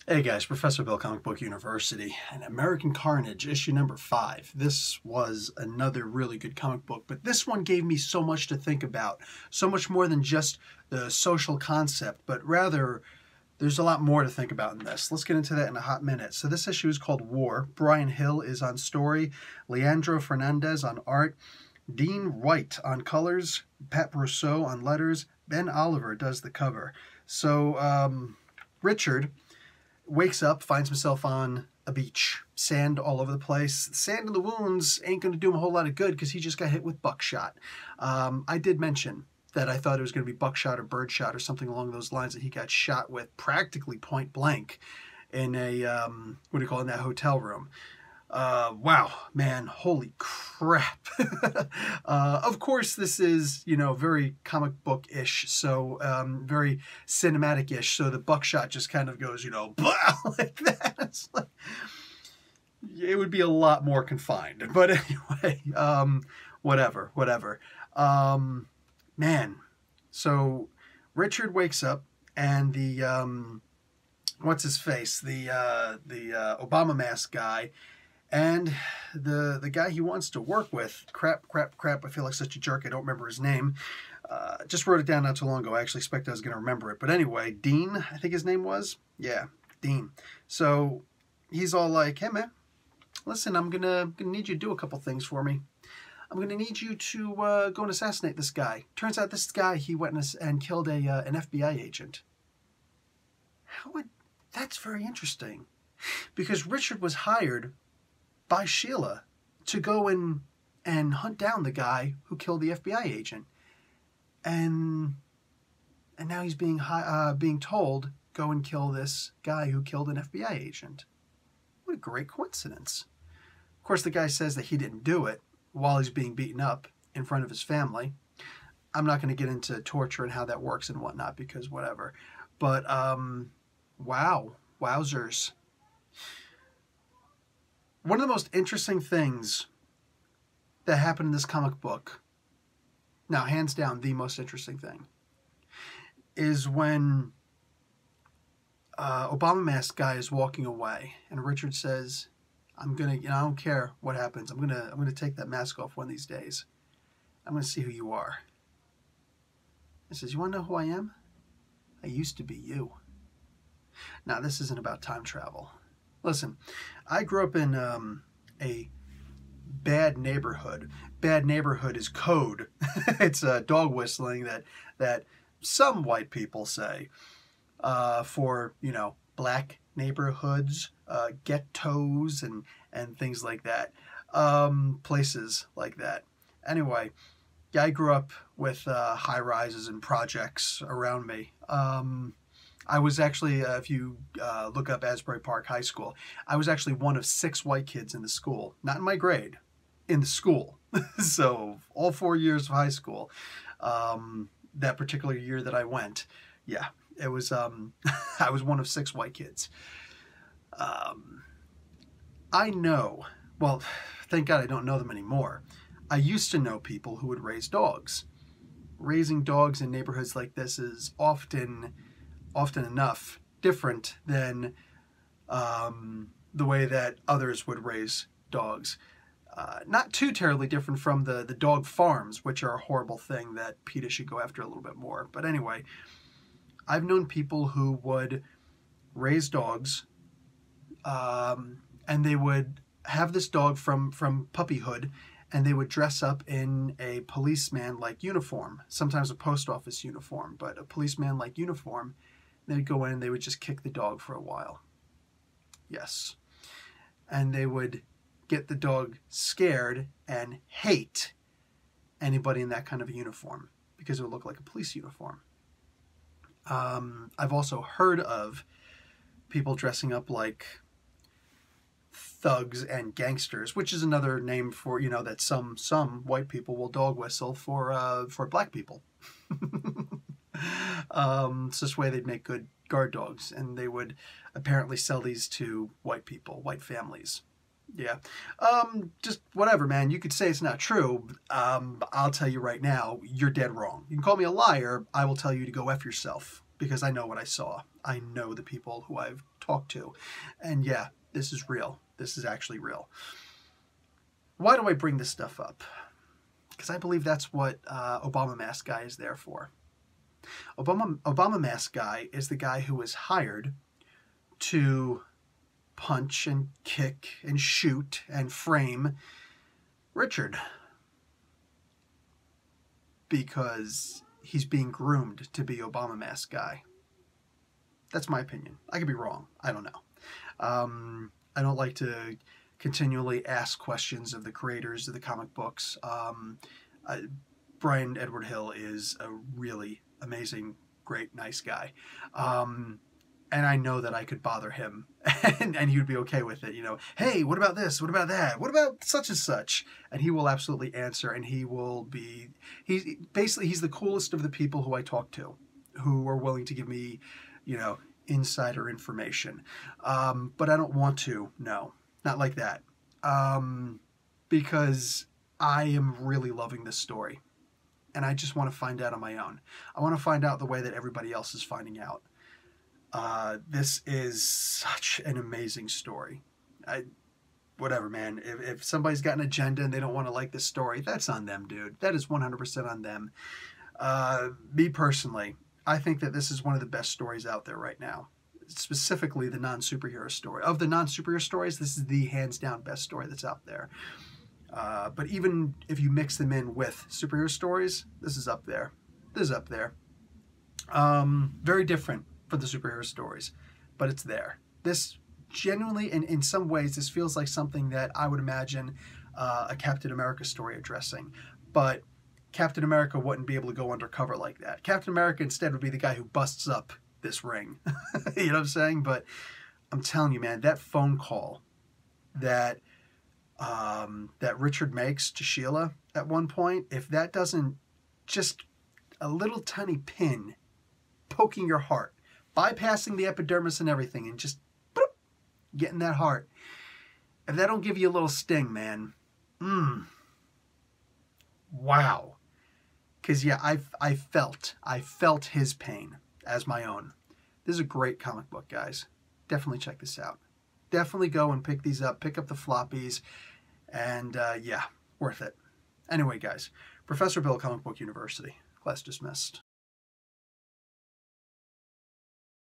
Hey guys, Professor Bill, Comic Book University, and American Carnage, issue number 5. This was another really good comic book, but this one gave me so much to think about. So much more than just the social concept, but rather there's a lot more to think about in this. Let's get into that in a hot minute. So this issue is called War. Brian Hill is on story, Leandro Fernandez on art, Dean White on colors, Pat Brousseau on letters, Ben Oliver does the cover. So, Richard wakes up, finds himself on a beach. Sand all over the place. Sand in the wounds ain't going to do him a whole lot of good because he just got hit with buckshot. I did mention that I thought it was going to be buckshot or birdshot or something along those lines, that he got shot with practically point blank in a, what do you call it, in that hotel room. Wow, man, holy crap. Of course, this is, very comic book-ish, so very cinematic-ish, so the buckshot just kind of goes, blah, like that. It's like, it would be a lot more confined, but anyway, whatever. Man, so Richard wakes up, and the, what's his face, the Obama mask guy, and the guy he wants to work with, crap, I feel like such a jerk, I don't remember his name. Just wrote it down not too long ago. I actually expect I was going to remember it. But anyway, Dean, I think his name was? Yeah, Dean. So he's all like, hey, man, listen, I'm gonna need you to do a couple things for me. I'm going to need you to go and assassinate this guy. Turns out this guy, he went and killed an FBI agent. That's very interesting. Because Richard was hired by Sheila to go and hunt down the guy who killed the FBI agent, and now he's being told, go and kill this guy who killed an FBI agent. What a great coincidence. Of course, the guy says that he didn't do it while he's being beaten up in front of his family. I'm not going to get into torture and how that works and whatnot, because whatever. But wow, wowzers. One of the most interesting things that happened in this comic book, now hands down the most interesting thing, is when Obama mask guy is walking away, and Richard says, "I'm gonna, I don't care what happens. I'm gonna take that mask off one of these days. I'm gonna see who you are." He says, "You wanna know who I am? I used to be you." Now, this isn't about time travel. Listen, I grew up in a bad neighborhood. Bad neighborhood is code. It's dog whistling that some white people say for, black neighborhoods, ghettos, and things like that. Places like that. Anyway, yeah, I grew up with high rises and projects around me. I was actually, if you look up Asbury Park High School, I was actually one of 6 white kids in the school. Not in my grade, in the school. So all 4 years of high school, that particular year that I went, yeah, it was, I was one of 6 white kids. I know, well, thank God I don't know them anymore. I used to know people who would raise dogs. Raising dogs in neighborhoods like this is often enough different than the way that others would raise dogs. Not too terribly different from the dog farms, which are a horrible thing that PETA should go after a little bit more. But anyway, I've known people who would raise dogs, and they would have this dog from puppyhood, and they would dress up in a policeman-like uniform, sometimes a post office uniform, but a policeman-like uniform. They'd go in and they would just kick the dog for a while. Yes. And they would get the dog scared and hate anybody in that kind of a uniform because it would look like a police uniform. I've also heard of people dressing up like thugs and gangsters, which is another name for, that some white people will dog whistle for black people. It's this way they'd make good guard dogs, and they would apparently sell these to white people, white families. Yeah. Just whatever, man. You could say it's not true. I'll tell you right now, you're dead wrong. You can call me a liar. I will tell you to go F yourself, because I know what I saw. I know the people who I've talked to. And yeah, this is real. This is actually real. Why do I bring this stuff up? Because I believe that's what Obama Mask Guy is there for. Obama Mask Guy is the guy who was hired to punch and kick and shoot and frame Richard, because he's being groomed to be Obama Mask Guy. That's my opinion. I could be wrong. I don't know. I don't like to continually ask questions of the creators of the comic books. Brian Edward Hill is a really amazing, great, nice guy. And I know that I could bother him and he would be okay with it. You know, hey, what about this? What about that? What about such and such? And he will absolutely answer, and he will be, he's the coolest of the people who I talk to, who are willing to give me, you know, insider information. But I don't want to, no, not like that. Because I am really loving this story, and I just want to find out on my own. I want to find out the way that everybody else is finding out. This is such an amazing story. Whatever, man. If somebody's got an agenda and they don't want to like this story, that's on them, dude. That is 100% on them. Me personally, I think that this is one of the best stories out there right now. Specifically, the non-superhero story. Of the non-superhero stories, this is the hands-down best story that's out there. But even if you mix them in with superhero stories, this is up there. This is up there. Very different for the superhero stories, but it's there. This genuinely, and in some ways, this feels like something that I would imagine a Captain America story addressing. But Captain America wouldn't be able to go undercover like that. Captain America instead would be the guy who busts up this ring. You know what I'm saying? But I'm telling you, man, that phone call that that Richard makes to Sheila at one point, if that doesn't just a little tiny pin poking your heart, bypassing the epidermis and everything, and just boop, getting that heart, if that don't give you a little sting, man, wow. Because yeah, I felt his pain as my own. This is a great comic book, guys. Definitely check this out. Definitely go and pick these up. Pick up the floppies, and yeah, worth it. Anyway, guys, Professor Bill, Comic Book University. Class dismissed.